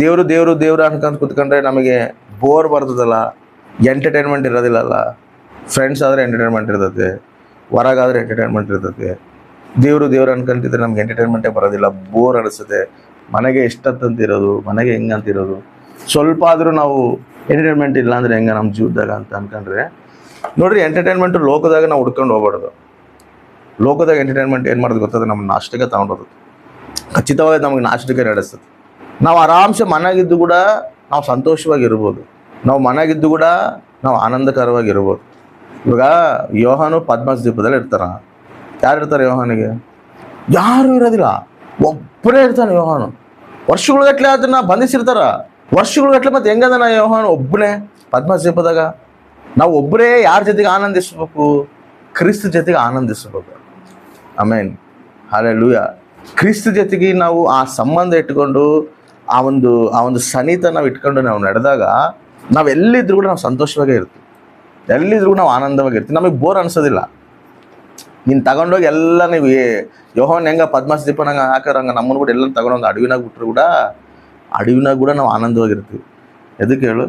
ದೇವರು ದೇವರು ದೇವ್ರು ಅನ್ಕೊಂತ ಕುತ್ಕೊಂಡ್ರೆ ನಮಗೆ ಬೋರ್ ಬರ್ತದಲ್ಲ, ಎಂಟರ್ಟೈನ್ಮೆಂಟ್ ಇರೋದಿಲ್ಲಲ್ಲ. ಫ್ರೆಂಡ್ಸ್ ಆದರೆ ಎಂಟರ್ಟೈನ್ಮೆಂಟ್ ಇರ್ತದೆ, ಹೊರಗಾದ್ರೆ ಎಂಟರ್ಟೈನ್ಮೆಂಟ್ ಇರ್ತದೆ. ದೇವರು ದೇವ್ರು ಅನ್ಕೊಂತಿದ್ರೆ ನಮ್ಗೆ ಎಂಟರ್ಟೈನ್ಮೆಂಟೇ ಬರೋದಿಲ್ಲ, ಬೋರ್ ಅನಿಸುತ್ತೆ. ಮನೆಗೆ ಎಷ್ಟಂತಿರೋದು, ಮನೆಗೆ ಹೆಂಗಂತಿರೋದು. ಸ್ವಲ್ಪ ಆದರೂ ನಾವು ಎಂಟರ್ಟೈನ್ಮೆಂಟ್ ಇಲ್ಲ ಅಂದರೆ ಹೆಂಗೆ ನಮ್ಮ ಜೀವನದಾಗ ಅಂತ ಅನ್ಕೊಂಡ್ರೆ ನೋಡ್ರಿ, ಎಂಟರ್ಟೈನ್ಮೆಂಟು ಲೋಕದಾಗ ನಾವು ಹುಡ್ಕೊಂಡು ಹೋಗ್ಬಾರ್ದು. ಲೋಕದಾಗ ಎಂಟರ್ಟೈನ್ಮೆಂಟ್ ಏನು ಮಾಡೋದು ಗೊತ್ತದೆ, ನಮ್ಮ ನಾಷ್ಟಕ್ಕೆ ತಗೊಂಡೋದು ಖಚಿತವಾಗಿ ನಮಗೆ ನಾಷ್ಟಕ್ಕೆ ನಡೆಸ್ತದೆ. ನಾವು ಆರಾಮ್ಸೆ ಮನೆಗಿದ್ದು ಕೂಡ ನಾವು ಸಂತೋಷವಾಗಿರ್ಬೋದು, ನಾವು ಮನೆಗಿದ್ದು ಕೂಡ ನಾವು ಆನಂದಕರವಾಗಿರ್ಬೋದು. ಇವಾಗ ಯೋಹಾನು ಪದ್ಮಸ್ ದ್ವೀಪದಲ್ಲಿ ಇರ್ತಾರ. ಯಾರು ಇರ್ತಾರೆ ಯೋಹಾನಿಗೆ? ಯಾರು ಇರೋದಿಲ್ಲ, ಒಬ್ಬರೇ ಇರ್ತಾನೆ ಯೋಹಾನು. ವರ್ಷಗಳ್ಗಟ್ಲೆ ಅದನ್ನ ಬಂಧಿಸಿರ್ತಾರ, ವರ್ಷಗಳ್ಗಟ್ಲೆ. ಮತ್ತೆ ಹೆಂಗದ ಯೋಹಾನು ಒಬ್ಬನೇ ಪದ್ಮಸ್ ದ್ವೀಪದಾಗ? ನಾವು ಒಬ್ಬರೇ ಯಾರ ಜೊತೆಗೆ ಆನಂದಿಸ್ಬೇಕು? ಕ್ರಿಸ್ತ ಜೊತೆಗೆ ಆನಂದಿಸ್ಬೇಕು. ಆಮೇನ್, ಹಲ್ಲೆಲೂಯಾ. ಕ್ರಿಸ್ತ ಜೊತೆಗೆ ನಾವು ಆ ಸಂಬಂಧ ಇಟ್ಕೊಂಡು ಆ ಒಂದು ಸನಿತ ನಾವು ಇಟ್ಕೊಂಡು ನಾವು ನಡೆದಾಗ ನಾವು ಎಲ್ಲಿದ್ರು ಕೂಡ ನಾವು ಸಂತೋಷವಾಗೇ ಇರ್ತೀವಿ, ಎಲ್ಲಿದ್ರು ನಾವು ಆನಂದವಾಗಿರ್ತೀವಿ. ನಮಗೆ ಬೋರ್ ಅನ್ಸೋದಿಲ್ಲ. ನೀನು ತಗೊಂಡೋಗಿ ಎಲ್ಲ ನೀವು ಯೋಹಾನ್ ಹೆಂಗ ಪದ್ಮಸ್ ದೀಪನಂಗ ಹಾಕೋರಂಗ ನಮ್ಮನ್ನು ಕೂಡ ಎಲ್ಲ ತಗೊಂಡೋಗಿ ಅಡವಿನಾಗ ಬಿಟ್ಟರು ಕೂಡ ಅಡವಿನಾಗ ಕೂಡ ನಾವು ಆನಂದವಾಗಿರ್ತೀವಿ. ಎದಕ್ಕೆ ಹೇಳು?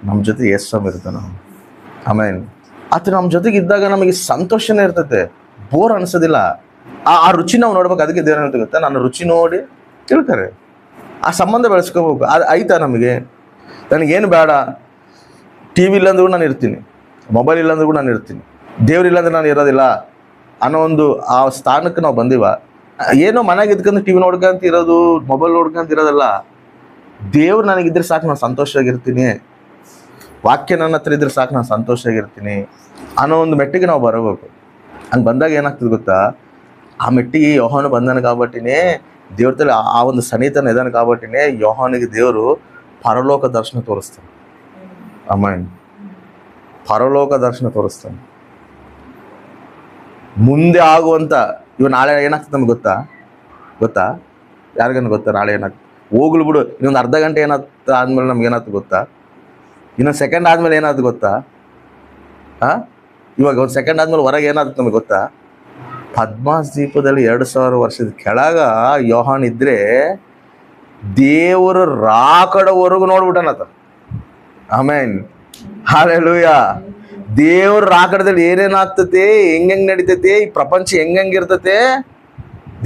ನಮ್ಮ ಜೊತೆ ಯೇಸು ಇರ್ತಾನೆ ನಾವು. ಆಮೇಲೆ ಆತ ನಮ್ಮ ಜೊತೆಗೆ ಇದ್ದಾಗ ನಮಗೆ ಸಂತೋಷನೇ ಇರ್ತೈತೆ, ಬೋರ್ ಅನ್ಸೋದಿಲ್ಲ. ಆ ರುಚಿ ನಾವು ನೋಡ್ಬೇಕು. ಅದಕ್ಕೆ ದೇವ್ರು ಹೇಳ್ತಾ ಗೊತ್ತಾ, ನಾನು ರುಚಿ ನೋಡಿ ತಿಳ್ತಾರೆ. ಆ ಸಂಬಂಧ ಬೆಳೆಸ್ಕೋಬೇಕು. ಅದು ಆಯ್ತಾ ನಮಗೆ? ನನಗೇನು ಬೇಡ, ಟಿ ವಿ ಇಲ್ಲಾಂದ್ರೂ ನಾನು ಇರ್ತೀನಿ, ಮೊಬೈಲ್ ಇಲ್ಲಾಂದ್ರೂ ಕೂಡ ನಾನು ಇರ್ತೀನಿ, ದೇವ್ರು ಇಲ್ಲಾಂದ್ರೆ ನಾನು ಇರೋದಿಲ್ಲ ಅನ್ನೋ ಒಂದು ಆ ಸ್ಥಾನಕ್ಕೆ ನಾವು ಬಂದಿವ. ಏನೋ ಮನೆಗೆ ಇದ್ಕೊಂಡು ಟಿ ವಿ ನೋಡ್ಕೊಂತ ಇರೋದು, ಮೊಬೈಲ್ ನೋಡ್ಕೊಂತ ಇರೋದಲ್ಲ. ದೇವ್ರು ನನಗಿದ್ರೆ ಸಾಕು, ನಾನು ಸಂತೋಷವಾಗಿರ್ತೀನಿ. ವಾಕ್ಯ ನನ್ನ ಹತ್ರ ಇದ್ರೆ ಸಾಕು, ನಾನು ಸಂತೋಷವಾಗಿರ್ತೀನಿ ಅನ್ನೋ ಒಂದು ಮೆಟ್ಟಿಗೆ ನಾವು ಬರಬೇಕು. ಹಂಗೆ ಬಂದಾಗ ಏನಾಗ್ತದೆ ಗೊತ್ತಾ, ಆ ಮೆಟ್ಟಿಗೆ ಯೋಹಾನು ಬಂದನ కాబట్టిನೇ, ದೇವ್ರ ತಲೆ ಆ ಒಂದು ಸನ್ನಿಧಾನ ಇದಾನ కాబట్టిನೇ ಯೋಹಾನಿಗೆ ದೇವರು ಪರಲೋಕ ದರ್ಶನ ತೋರಿಸ್ತಾನೆ. ಆಮೇನ್, ಪರಲೋಕ ದರ್ಶನ ತೋರಿಸ್ತಾನೆ. ಮುಂದೆ ಆಗುವಂಥ ನಾಳೆ ಏನಾಗ್ತದೆ ನಮ್ಗೆ ಗೊತ್ತಾ? ಯಾರಿಗೇನು ಗೊತ್ತಾ ನಾಳೆ ಏನಾಗ್ತದೆ? ಹೋಗ್ಲು ಬಿಡು, ಇನ್ನೊಂದು ಅರ್ಧ ಗಂಟೆ ಏನಾಗ್ತದೆ ಆದ್ಮೇಲೆ ನಮ್ಗೆ ಏನಾಗ್ತದೆ ಗೊತ್ತಾ? ಇನ್ನೊಂದು ಸೆಕೆಂಡ್ ಆದ್ಮೇಲೆ ಏನಾದ್ರು ಗೊತ್ತಾ? ಇವಾಗ ಒಂದು ಸೆಕೆಂಡ್ ಆದ್ಮೇಲೆ ಹೊರಗೆ ಏನಾದ್ರು ನಮಗೆ ಗೊತ್ತಾ? ಪದ್ಮಾಸ್ ದ್ವೀಪದಲ್ಲಿ 2000 ವರ್ಷದ ಕೆಳಗ ಯೋಹಾನ್ ಇದ್ರೆ ದೇವರು ರಾಕಡವರೆಗೂ ನೋಡ್ಬಿಟ್ಟನತ. ಆಮೇನ್, ಹಲ್ಲೆಲೂಯಾ. ದೇವ್ರ ರಾಕಡದಲ್ಲಿ ಏನೇನಾಗ್ತತೆ, ಹೆಂಗೆ ನಡೀತೈತೆ, ಈ ಪ್ರಪಂಚ ಹೆಂಗಿರ್ತತೆ,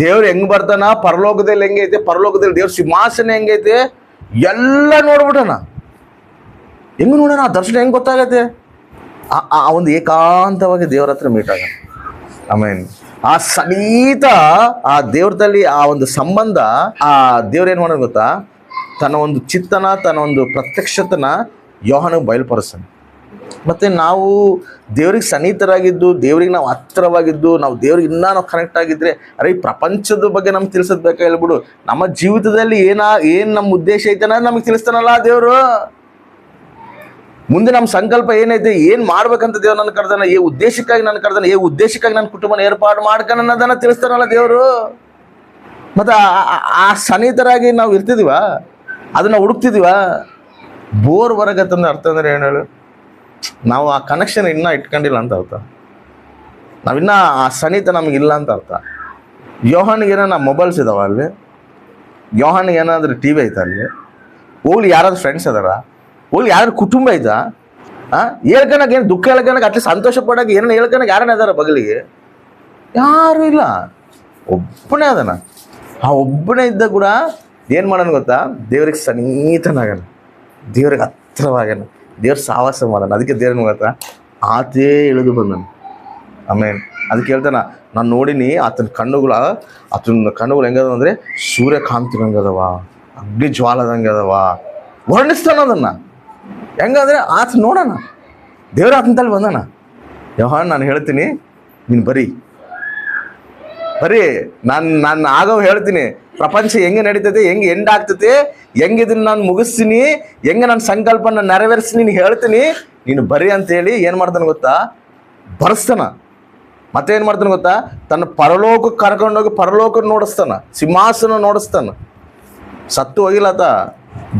ದೇವ್ರು ಹೆಂಗ್ ಬರ್ತಾನ, ಪರಲೋಕದಲ್ಲಿ ಹೆಂಗೈತೆ, ಪರಲೋಕದಲ್ಲಿ ದೇವ್ರ ಸಿಂಹಾಸನ ಹೆಂಗೈತೆ, ಎಲ್ಲ ನೋಡ್ಬಿಟ್ಟನ. ಹೆಂಗ್ ನೋಡೋಣ? ಆ ದರ್ಶನ ಹೆಂಗ್ ಗೊತ್ತಾಗತ್ತೆ? ಆ ಒಂದು ಏಕಾಂತವಾಗಿ ದೇವ್ರ ಹತ್ರ ಮೀಟ್ ಆಗ. ಆಮೇನ್, ಆ ಸನೀತ ಆ ದೇವ್ರದಲ್ಲಿ ಆ ಒಂದು ಸಂಬಂಧ, ಆ ದೇವ್ರ ಏನ್ ಮಾಡೋದು ಗೊತ್ತಾ, ತನ್ನ ಒಂದು ಚಿತ್ತನ, ತನ್ನ ಒಂದು ಪ್ರತ್ಯಕ್ಷತನ ಯೋಹಾನಿಗೆ ಬಯಲ್ಪಡಿಸ್ತಾನೆ. ಮತ್ತೆ ನಾವು ದೇವ್ರಿಗೆ ಸನ್ನಿಹಿತರಾಗಿದ್ದು, ದೇವ್ರಿಗೆ ನಾವು ಹತ್ತಿರವಾಗಿದ್ದು, ನಾವು ದೇವ್ರಿಗೆ ಇನ್ನೂ ನಾವು ಕನೆಕ್ಟ್ ಆಗಿದ್ರೆ, ಅರೆ ಈ ಪ್ರಪಂಚದ ಬಗ್ಗೆ ನಮ್ಗೆ ತಿಳಿಸೋದು ಬೇಕಾ? ಹೇಳ್ಬಿಡು, ನಮ್ಮ ಜೀವಿತದಲ್ಲಿ ಏನು ನಮ್ಮ ಉದ್ದೇಶ ಐತೆ ಅನ್ನೋದು ನಮಗೆ ತಿಳಿಸ್ತಾನಲ್ಲ ದೇವರು. ಮುಂದೆ ನಮ್ಮ ಸಂಕಲ್ಪ ಏನೈತೆ, ಏನು ಮಾಡ್ಬೇಕಂತ ದೇವ್ರು ನನ್ನ ಕರ್ದಾನ, ಏ ಉದ್ದೇಶಕ್ಕಾಗಿ ನನ್ನ ಕರ್ದಾನ, ಏ ಉದ್ದೇಶಕ್ಕಾಗಿ ನನ್ನ ಕುಟುಂಬನ ಏರ್ಪಾಡು ಮಾಡ್ಕೊಂಡು ಅನ್ನೋದನ್ನ ತಿಳಿಸ್ತಾನಲ್ಲ ದೇವರು. ಮತ್ತು ಆ ಸನ್ನಿಹಿತರಾಗಿ ನಾವು ಇರ್ತಿದೀವ, ಅದನ್ನ ಹುಡುಕ್ತಿದೀವ. ಬೋರ್ ಹೊರಗತ್ತಂದ್ರೆ ಅರ್ಥ ಅಂದ್ರೆ ಏನು ಹೇಳು? ನಾವು ಆ ಕನೆಕ್ಷನ್ ಇನ್ನೂ ಇಟ್ಕೊಂಡಿಲ್ಲ ಅಂತ ಅರ್ಥ. ನಾವಿನ್ನ ಆ ಸನ್ನಿಹಿತ ನಮಗಿಲ್ಲ ಅಂತ ಅರ್ಥ. ಯೋಹಾನಿಗೆ ಏನೋ ಮೊಬೈಲ್ಸ್ ಇದಾವ ಅಲ್ಲಿ, ಯೋಹಾನಿಗೆ ಏನಾದರೂ ಟಿ ವಿ ಐತ ಅಲ್ಲಿ, ಹೋಗ್ಲಿ ಯಾರಾದ್ರೂ ಫ್ರೆಂಡ್ಸ್ ಅದಾರ, ಹೋಗ್ಲಿ ಯಾರು ಕುಟುಂಬ ಐತಾ? ಹೇಳ್ಕೊಳಕ್ಕೆ ಏನು, ದುಃಖ ಹೇಳ್ಕೊಳಕ್ಕೆ, ಅಟ್ಲಿ ಸಂತೋಷ ಪಡೋಕೆ ಏನೋ ಹೇಳ್ಕೊಳಕ್ಕೆ ಯಾರನ್ನ ಇದಾರ ಬಗಲಿಗೆ? ಯಾರು ಇಲ್ಲ, ಒಬ್ಬನೇ ಅದನ. ಆ ಒಬ್ಬನೇ ಇದ್ದ ಕೂಡ ಏನು ಮಾಡೋಣ ಗೊತ್ತಾ, ದೇವ್ರಿಗೆ ಸನ್ನಿಹಿತನಾಗಣ, ದೇವ್ರಿಗೆ ಹತ್ತಿರವಾಗಣ, ದೇವ್ರ ಸಾವಾಸ ಮಾಡೋಣ. ಅದಕ್ಕೆ ದೇವ್ರನ್ನ ಗೊತ್ತಾ, ಆತೇ ಇಳಿದು ಬಂದನು. ಆಮೇಲೆ ಅದಕ್ಕೆ ಹೇಳ್ತಾನ, ನಾನು ನೋಡಿನಿ ಆತನ ಕಣ್ಣುಗಳು ಹೆಂಗದ ಅಂದರೆ ಸೂರ್ಯಕಾಂತಿ ಹಂಗದವ, ಅಗ್ನಿ ಜ್ವಾಲದಂಗೆ ಅದಾವ. ವರ್ಣಿಸ್ತಾನ ಅದನ್ನು ಹೆಂಗಂದ್ರೆ ಆತ ನೋಡೋಣ, ದೇವ್ರ ಆತನಲ್ಲಿ ಬಂದಾನ. ಯೋಹಾನ್, ನಾನು ಹೇಳ್ತೀನಿ, ನೀನು ಬರೀ ನಾನು ಆಗವ್ ಹೇಳ್ತೀನಿ, ಪ್ರಪಂಚ ಹೆಂಗೆ ನಡೀತೈತೆ, ಹೆಂಗೆ ಎಂಡ್ ಆಗ್ತೈತೆ, ಹೆಂಗೆ ಇದನ್ನ ನಾನು ಮುಗಿಸ್ತೀನಿ, ಹೆಂಗೆ ನನ್ನ ಸಂಕಲ್ಪನ ನೆರವೇರಿಸಿ ನೀನು ಹೇಳ್ತೀನಿ, ನೀನು ಬರೀ ಅಂತೇಳಿ ಏನು ಮಾಡ್ತಾನೆ ಗೊತ್ತಾ, ಬರೆಸ್ತಾನ. ಮತ್ತೆ ಏನು ಮಾಡ್ತಾನೆ ಗೊತ್ತಾ, ತನ್ನ ಪರಲೋಕಕ್ಕೆ ಕರ್ಕೊಂಡೋಗಿ ಪರಲೋಕ ನೋಡಿಸ್ತಾನ, ಸಿಂಹಾಸನ ನೋಡಿಸ್ತಾನ. ಸತ್ತು ಹೋಗಿಲ್ಲತ,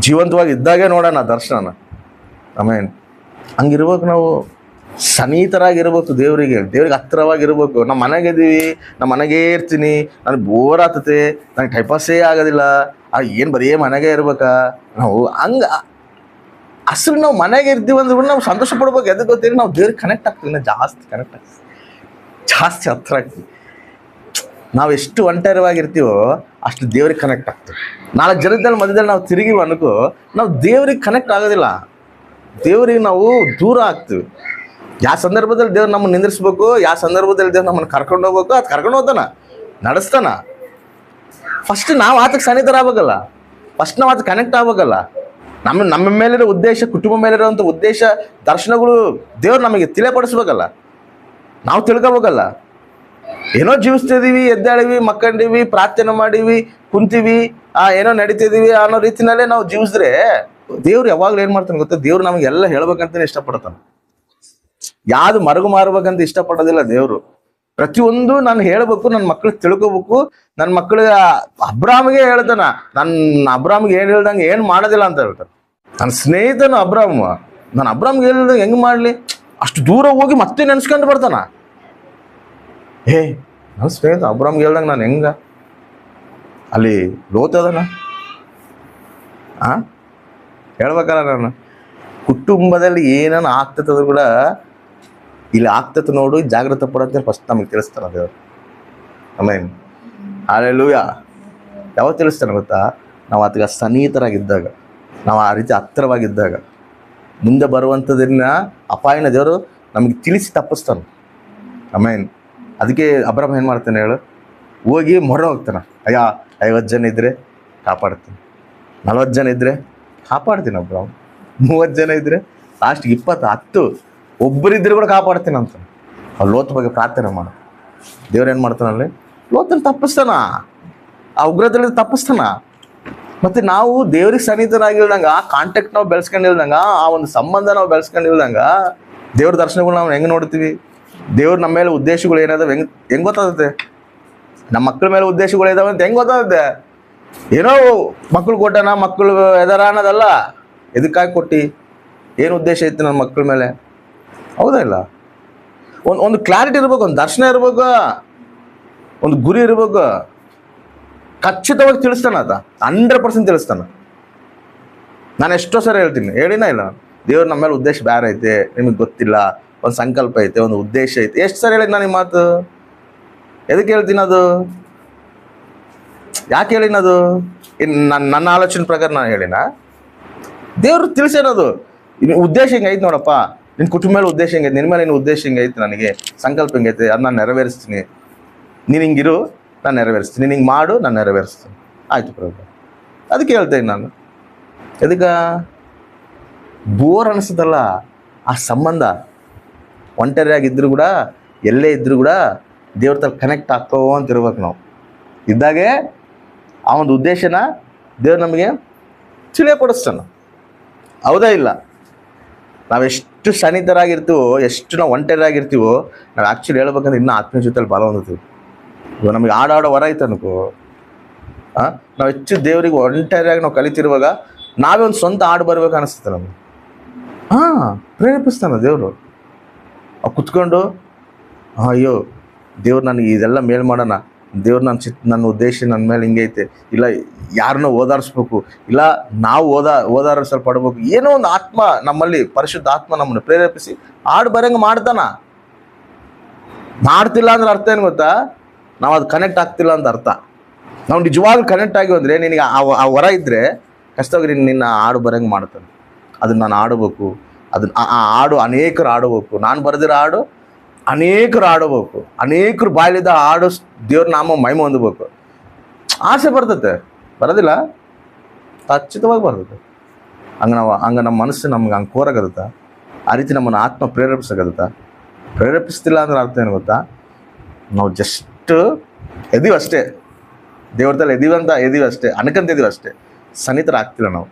ಜೀವಂತವಾಗಿ ಇದ್ದಾಗೆ ನೋಡೋಣ ದರ್ಶನ. ಆಮೇನ್, ಹಂಗಿರ್ಬೇಕು ನಾವು, ಸನ್ನಿಹಿತರಾಗಿರ್ಬೇಕು ದೇವರಿಗೆ ಹತ್ತಿರವಾಗಿರ್ಬೇಕು. ನಮ್ಮ ಮನೆಗಿದ್ದೀವಿ, ನಮ್ಮ ಮನೆಗೇ ಇರ್ತೀನಿ, ನನಗೆ ಬೋರ್ ಆಗ್ತತೆ, ನನಗೆ ಟೈಪಾಸೇ ಆಗೋದಿಲ್ಲ ಏನು ಬರೀ ಮನೆಗೆ ಇರ್ಬೇಕಾ ನಾವು ಹಂಗೆ ಅಸಲು ನಾವು ಮನೆಗೆ ಇರ್ತೀವಿ ಅಂದ್ರೆ ಕೂಡ ನಾವು ಸಂತೋಷ ಪಡ್ಬೇಕು. ಎದಕ್ಕೆ ಗೊತ್ತಿಲ್ಲ, ನಾವು ದೇವ್ರಿಗೆ ಕನೆಕ್ಟ್ ಆಗ್ತೀವಿ, ಇನ್ನು ಜಾಸ್ತಿ ಕನೆಕ್ಟ್ ಆಗ್ತೀವಿ, ಜಾಸ್ತಿ ಹತ್ರ ಆಗ್ತೀವಿ. ನಾವು ಎಷ್ಟು ಒಂಟರವಾಗಿರ್ತೀವೋ ಅಷ್ಟು ದೇವ್ರಿಗೆ ಕನೆಕ್ಟ್ ಆಗ್ತೀವಿ. 4 ಜನದಲ್ಲಿ ಮಧ್ಯದಲ್ಲಿ ನಾವು ತಿರುಗಿವ ಅನ್ಕೋ, ನಾವು ದೇವ್ರಿಗೆ ಕನೆಕ್ಟ್ ಆಗೋದಿಲ್ಲ, ದೇವ್ರಿಗೆ ನಾವು ದೂರ ಆಗ್ತೀವಿ. ಯಾವ ಸಂದರ್ಭದಲ್ಲಿ ದೇವ್ರು ನಮ್ಮನ್ನು ನಿಂದಿರಿಸ್ಬೇಕು, ಯಾವ ಸಂದರ್ಭದಲ್ಲಿ ದೇವ್ರು ನಮ್ಮನ್ನು ಕರ್ಕೊಂಡು ಹೋಗ್ಬೇಕು, ಅದು ಕರ್ಕೊಂಡು ಹೋಗ್ತಾನ, ನಡೆಸ್ತಾನ. ಫಸ್ಟ್ ನಾವು ಆತಕ್ಕೆ ಸನ್ನಿಧರಾಗಬೇಕಲ್ಲ, ಫಸ್ಟ್ ನಾವು ಆತಕ್ಕೆ ಕನೆಕ್ಟ್ ಆಗ್ಬೇಕಲ್ಲ. ನಮ್ಮ ಮೇಲಿರೋ ಉದ್ದೇಶ, ಕುಟುಂಬ ಮೇಲಿರೋಂಥ ಉದ್ದೇಶ, ದರ್ಶನಗಳು ದೇವ್ರು ನಮಗೆ ತಿಳಿಯಪಡಿಸ್ಬೇಕಲ್ಲ, ನಾವು ತಿಳ್ಕೊಬೇಕಲ್ಲ. ಏನೋ ಜೀವಿಸ್ತಿದೀವಿ, ಎದ್ದಾಳಿವಿ, ಮಕ್ಕಂಡಿವಿ, ಪ್ರಾರ್ಥನೆ ಮಾಡೀವಿ, ಕುಂತೀವಿ, ಏನೋ ನಡೀತಿದೀವಿ ಅನ್ನೋ ರೀತಿನಲ್ಲೇ ನಾವು ಜೀವಿಸಿದ್ರೆ ದೇವ್ರು ಯಾವಾಗಲೂ ಏನು ಮಾಡ್ತಾನೆ ಗೊತ್ತಾ, ದೇವ್ರು ನಮಗೆಲ್ಲ ಹೇಳ್ಬೇಕಂತಾನೆ ಇಷ್ಟಪಡ್ತಾನೆ. ಯಾವ್ದು ಮರಗು ಮಾರ್ಬೇಕಂತ ಇಷ್ಟಪಡೋದಿಲ್ಲ ದೇವ್ರು. ಪ್ರತಿಯೊಂದು ನಾನು ಹೇಳ್ಬೇಕು, ನನ್ನ ಮಕ್ಳಿಗೆ ತಿಳ್ಕೊಬೇಕು. ನನ್ನ ಮಕ್ಳಿಗೆ ಅಬ್ರಾಮ್ಗೆ ಹೇಳ್ತಾನ, ನನ್ನ ಅಬ್ರಾಮ್ಗೆ ಏನು ಹೇಳ್ದಂಗೆ ಏನು ಮಾಡೋದಿಲ್ಲ ಅಂತ ಹೇಳ್ತಾನೆ. ನನ್ನ ಸ್ನೇಹಿತನು ಅಬ್ರಾಮ್, ನಾನು ಅಬ್ರಾಮ್ಗೆ ಹೇಳ್ದಂಗೆ ಹೆಂಗೆ ಮಾಡಲಿ, ಅಷ್ಟು ದೂರ ಹೋಗಿ ಮತ್ತೆ ನೆನ್ಸ್ಕೊಂಡು ಬರ್ತಾನ. ನನ್ನ ಸ್ನೇಹಿತ ಅಬ್ರಾಮ್ಗೆ ಹೇಳ್ದಂಗೆ ನಾನು ಹೆಂಗ ಅಲ್ಲಿ ಲೋತದನ ಹೇಳ್ಬೇಕಲ್ಲ. ನಾನು ಕುಟುಂಬದಲ್ಲಿ ಏನೇನು ಆಗ್ತದ ಕೂಡ ಇಲ್ಲಿ ಆಗ್ತದೆ ನೋಡು, ಜಾಗ್ರತೆ ಪಡೋಂತ ಫಸ್ಟ್ ನಮಗೆ ತಿಳಿಸ್ತಾನೆ ದೇವರು. ಆಮೇನ್, ಹಲ್ಲೆಲೂಯಾ. ಯಾವಾಗ ತಿಳಿಸ್ತಾನೆ ಗೊತ್ತಾ, ನಾವು ಆತಗ ಸನ್ನಿಹಿತರಾಗಿದ್ದಾಗ, ನಾವು ಆ ರೀತಿ ಹತ್ತಿರವಾಗಿದ್ದಾಗ, ಮುಂದೆ ಬರುವಂಥದನ್ನ ಅಪಾಯನ ದೇವರು ನಮಗೆ ತಿಳಿಸಿ ತಪ್ಪಿಸ್ತಾನೆ. ಆಮೇನ್. ಅದಕ್ಕೆ ಅಬ್ರಾಮ್ ಏನು ಮಾಡ್ತಾನೆ ಹೇಳು, ಹೋಗಿ ಮೊರೆ ಹೋಗ್ತಾನೆ. 50 ಜನ ಇದ್ದರೆ ಕಾಪಾಡ್ತೀನಿ, 40 ಜನ ಇದ್ದರೆ ಕಾಪಾಡ್ತೀನಿ ಅಬ್ರಾಮ್, 30 ಜನ ಇದ್ದರೆ ಲಾಸ್ಟ್ಗೆ 20, 10 ಒಬ್ಬರಿದ್ದರೆ ಕೂಡ ಕಾಪಾಡ್ತೀನಿ ಅಂತ ಅವ್ರು ಲೋತ್ ಬಗ್ಗೆ ಪ್ರಾರ್ಥನೆ ಮಾಡ. ದೇವ್ರು ಏನು ಮಾಡ್ತಾನಲ್ಲಿ, ಲೋತಲ್ಲಿ ತಪ್ಪಿಸ್ತಾನ, ಆ ಉಗ್ರದಲ್ಲಿ ತಪ್ಪಿಸ್ತಾನ. ಮತ್ತು ನಾವು ದೇವ್ರಿಗೆ ಸನ್ನಿಹಿತರಾಗಿಲ್ದಂಗೆ, ಆ ಕಾಂಟ್ಯಾಕ್ಟ್ ನಾವು ಬೆಳೆಸ್ಕೊಂಡಿಲ್ದಂಗೆ, ಆ ಒಂದು ಸಂಬಂಧ ನಾವು ಬೆಳೆಸ್ಕೊಂಡಿಲ್ದಂಗೆ ದೇವ್ರ ದರ್ಶನಗಳು ನಾವು ಹೆಂಗೆ ನೋಡ್ತೀವಿ, ದೇವ್ರು ನಮ್ಮ ಮೇಲೆ ಉದ್ದೇಶಗಳು ಏನಾದವೆ ಹೆಂಗೆ ಗೊತ್ತಾಗುತ್ತೆ, ನಮ್ಮ ಮಕ್ಕಳ ಮೇಲೆ ಉದ್ದೇಶಗಳು ಇದಾವೆ ಅಂತ ಹೆಂಗೆ ಗೊತ್ತಾಗುತ್ತೆ. ಏನೋ ಮಕ್ಕಳು ಕೊಟ್ಟನ, ಮಕ್ಕಳು ಎದಾರ ಅನ್ನೋದಲ್ಲ, ಎದಕ್ಕಾಗಿ ಕೊಟ್ಟು, ಏನು ಉದ್ದೇಶ ಇತ್ತು ನನ್ನ ಮಕ್ಕಳ ಮೇಲೆ, ಹೌದಾ ಇಲ್ಲ? ಒಂದು ಕ್ಲಾರಿಟಿ ಇರ್ಬೇಕು, ಒಂದು ದರ್ಶನ ಇರ್ಬೇಕು, ಒಂದು ಗುರಿ ಇರ್ಬೇಕು. ಖಚಿತವಾಗಿ ತಿಳಿಸ್ತಾನ ಆತ, 100% ತಿಳಿಸ್ತಾನ. ನಾನು ಎಷ್ಟೋ ಸರಿ ಹೇಳ್ತೀನಿ, ಹೇಳಿನ ಇಲ್ಲ, ದೇವ್ರು ನಮ್ಮ ಮೇಲೆ ಉದ್ದೇಶ ಬೇರೆ ಐತೆ, ನಿಮಗೆ ಗೊತ್ತಿಲ್ಲ, ಒಂದು ಸಂಕಲ್ಪ ಐತೆ, ಒಂದು ಉದ್ದೇಶ ಐತೆ. ಎಷ್ಟು ಸರಿ ಹೇಳಿದ್ ನಾನು ಈ ಮಾತು, ಎದಕ್ಕೆ ಹೇಳ್ತೀನಿ ಅದು, ಯಾಕೆ ಹೇಳಿನದು, ನನ್ನ ಆಲೋಚನೆ ಪ್ರಕಾರ ನಾನು ಹೇಳಿನ, ದೇವ್ರು ತಿಳಿಸೇನದು. ಉದ್ದೇಶ ಹಿಂಗೈತೆ ನೋಡಪ್ಪ, ನಿನ್ನ ಕುಟುಂಬ ಮೇಲೆ ಉದ್ದೇಶ ಹಿಂಗೈತೆ, ನಿನ್ನ ಮೇಲೆ ನಿನ್ನ ಉದ್ದೇಶ ಹಿಂಗೈತೆ, ನನಗೆ ಸಂಕಲ್ಪ ಹಿಂಗೈತೆ, ಅದು ನಾನು ನೆರವೇರಿಸ್ತೀನಿ. ನೀನು ಹಿಂಗಿರು, ನಾನು ನೆರವೇರಿಸ್ತೀನಿ, ನೀನು ಹಿಂಗೆ ಮಾಡು, ನಾನು ನೆರವೇರಿಸ್ತೀನಿ. ಆಯಿತು ಪ್ರಭು. ಅದಕ್ಕೆ ಹೇಳ್ತೇನೆ ನಾನು, ಎದಕ್ಕೆ ಬೋರ್ ಅನಿಸ್ತದಲ್ಲ ಆ ಸಂಬಂಧ. ಒಂಟರಿಯಾಗಿದ್ದರೂ ಕೂಡ, ಎಲ್ಲೇ ಇದ್ದರೂ ಕೂಡ ದೇವ್ರ ತರ ಕನೆಕ್ಟ್ ಆಗ್ತೋ ಅಂತ ಇರ್ಬೇಕು ನಾವು. ಇದ್ದಾಗೆ ಆ ಒಂದು ಉದ್ದೇಶನ ದೇವ್ರು ನಮಗೆ ತಿಳಿಯಪಡಿಸ್ತಾನೆ, ಹೌದಾ ಇಲ್ಲ? ನಾವೆಷ್ಟು ಸನ್ನಿಹಿತರಾಗಿರ್ತೀವೋ, ಎಷ್ಟು ನಾವು ಒಂಟರಿಯಾಗಿರ್ತೀವೋ, ನಾವು ಆ್ಯಕ್ಚುಲಿ ಹೇಳ್ಬೇಕಂದ್ರೆ ಇನ್ನೂ ಆತ್ಮೀಯ ಜೊತೆಲಿ ಬಲ ಹೊಂದುತ್ತೀವಿ. ಇವಾಗ ನಮಗೆ ಆಡೋ ವರ ಐತೆ ಅನ್ಕೋ, ನಾವು ಹೆಚ್ಚು ದೇವ್ರಿಗೆ ಒಂಟರಿಯಾಗಿ ನಾವು ಕಲಿತಿರುವಾಗ ನಾವೇ ಒಂದು ಸ್ವಂತ ಹಾಡು ಬರ್ಬೇಕು ಅನಿಸುತ್ತೆ ನಮಗೆ. ಪ್ರೇರೇಪಿಸ್ತಾನೆ ದೇವರು. ಕುತ್ಕೊಂಡು ಅಯ್ಯೋ ದೇವ್ರು ನನಗೆ ಇದೆಲ್ಲ ಮೇಲ್ ಮಾಡೋಣ, ದೇವ್ರು ನನ್ನ ಉದ್ದೇಶ ನನ್ನ ಮೇಲೆ ಹಿಂಗೆ ಐತೆ, ಇಲ್ಲ ಯಾರನ್ನೋ ಓದಾರಿಸ್ಬೇಕು, ಇಲ್ಲ ನಾವು ಓದಾರಿಸಲ್ಪಡ್ಬೇಕು, ಏನೋ ಒಂದು ಆತ್ಮ ನಮ್ಮಲ್ಲಿ, ಪರಿಶುದ್ಧ ಆತ್ಮ ನಮ್ಮನ್ನು ಪ್ರೇರೇಪಿಸಿ ಹಾಡು ಬರಂಗೆ ಮಾಡ್ತಾನ. ಮಾಡ್ತಿಲ್ಲ ಅಂದ್ರೆ ಅರ್ಥ ಏನು ಗೊತ್ತಾ, ನಾವು ಅದು ಕನೆಕ್ಟ್ ಆಗ್ತಿಲ್ಲ ಅಂತ ಅರ್ಥ. ನಾವು ನಿಜವಾಗ್ಲೂ ಕನೆಕ್ಟ್ ಆಗಿವಿ ಅಂದರೆ, ನಿನಗೆ ಆ ವರ ಇದ್ದರೆ ಕಷ್ಟವಾಗಿ ನಿನ್ನ ಹಾಡು ಬರಂಗೆ ಮಾಡ್ತಾನೆ. ಅದನ್ನು ನಾನು ಆಡಬೇಕು, ಅದನ್ನ ಆ ಹಾಡು ಅನೇಕರು ಆಡಬೇಕು, ನಾನು ಬರೆದಿರೋ ಹಾಡು ಅನೇಕರು ಆಡಬೇಕು, ಅನೇಕರು ಬಾಯಲ್ಲಿದ್ದ ಹಾಡು ದೇವ್ರ ನಾಮ ಮಹಿಮೆ ಹೊಂದಬೇಕು. ಆಸೆ ಬರ್ತತೆ, ಬರೋದಿಲ್ಲ, ಖಚಿತವಾಗಿ ಬರ್ತದೆ. ಹಂಗೆ ನಮ್ಮ ಮನಸ್ಸು ನಮ್ಗೆ ಹಂಗೆ ಕೋರಾಗತ್ತ, ಆ ರೀತಿ ನಮ್ಮನ್ನು ಆತ್ಮ ಪ್ರೇರೇಪಿಸಕತ್ತ. ಪ್ರೇರೇಪಿಸ್ತಿಲ್ಲ ಅಂದ್ರೆ ಅರ್ಥ ಏನು ಗೊತ್ತಾ, ನಾವು ಜಸ್ಟ್ ಎದೀವಿ ಅಷ್ಟೇ, ದೇವ್ರದಲ್ಲಿ ಎದೀವಿ ಅಷ್ಟೇ, ಅನ್ಕಂತಿದ್ದೀವಿ ಅಷ್ಟೇ, ಸನ್ನಿಹಿತರ ಆಗ್ತಿಲ್ಲ. ನಾವು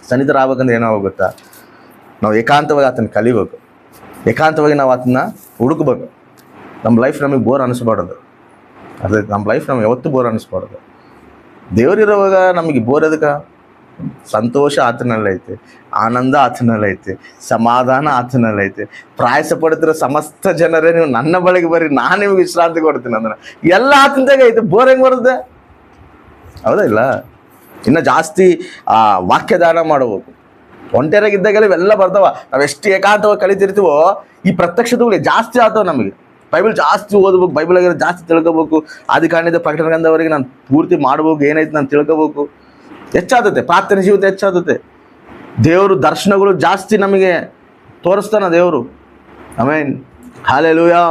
ಸನ್ನಿಹಿತರ ಆಗ್ಬೇಕಂದ್ರೆ ಏನಾಗ ಗೊತ್ತಾ, ನಾವು ಏಕಾಂತವಾಗಿ ಆತನ ಕಲಿಬೇಕು, ಏಕಾಂತವಾಗಿ ನಾವು ಆತನ ಹುಡುಕ್ಬೇಕು. ನಮ್ಮ ಲೈಫ್ ನಮಗೆ ಬೋರ್ ಅನ್ನಿಸ್ಬಾರ್ದು, ಅದೇ ನಮ್ಮ ಲೈಫ್ ನಮ್ಗೆ ಯಾವತ್ತೂ ಬೋರ್ ಅನ್ನಿಸ್ಬಾರ್ದು. ದೇವರಿರುವಾಗ ನಮಗೆ ಬೋರ್ ಅದಕ್ಕೆ, ಸಂತೋಷ ಆತನಲ್ಲೈತೆ, ಆನಂದ ಆತನಲ್ಲೈತೆ, ಸಮಾಧಾನ ಆತನಲ್ಲೈತೆ. ಪ್ರಯಾಸ ಪಡ್ತಿರೋ ಸಮಸ್ತ ಜನರೇ ನೀವು ನನ್ನ ಬಳಿಗೆ ಬರ್ರಿ, ನಾನು ನಿಮಗೆ ವಿಶ್ರಾಂತಿ ಕೊಡ್ತೀನಿ ಅಂದ್ರೆ ಎಲ್ಲ ಆತನದಾಗ ಐತೆ. ಬೋರ್ ಹೆಂಗೆ ಬರುತ್ತೆ, ಹೌದಾ ಇಲ್ಲ? ಇನ್ನು ಜಾಸ್ತಿ ವಾಕ್ಯದಾನ ಮಾಡಬೇಕು. ಒಂಟೆರಾಗಿದ್ದಾಗೆಲ್ಲ ಇವೆಲ್ಲ ಬರ್ತಾವ. ನಾವು ಎಷ್ಟು ಏಕಾಂತವಾಗಿ ಕಲಿತಿರ್ತೀವೋ ಈ ಪ್ರತ್ಯಕ್ಷತೆಗಳು ಜಾಸ್ತಿ ಆಗ್ತಾವೆ ನಮಗೆ. ಬೈಬಲ್ ಜಾಸ್ತಿ ಓದ್ಬೇಕು, ಬೈಬಲ್ ಆಗಿರೋ ಜಾಸ್ತಿ ತಿಳ್ಕೊಬೇಕು. ಆದಿಕಾಂಡದಿಂದ ಪ್ರಕಟಣೆಯವರೆಗೆ ನಾನು ಪೂರ್ತಿ ಮಾಡ್ಬೇಕು, ಏನೈತೆ ನಾನು ತಿಳ್ಕೊಬೇಕು. ಹೆಚ್ಚಾಗುತ್ತೆ, ಪ್ರಾರ್ಥನೆ ಜೀವಿತ ಹೆಚ್ಚಾಗುತ್ತೆ. ದೇವರು ದರ್ಶನಗಳು ಜಾಸ್ತಿ ನಮಗೆ ತೋರಿಸ್ತಾನ ದೇವರು. ಆಮೇನ್, ಹಲ್ಲೆಲೂಯಾ.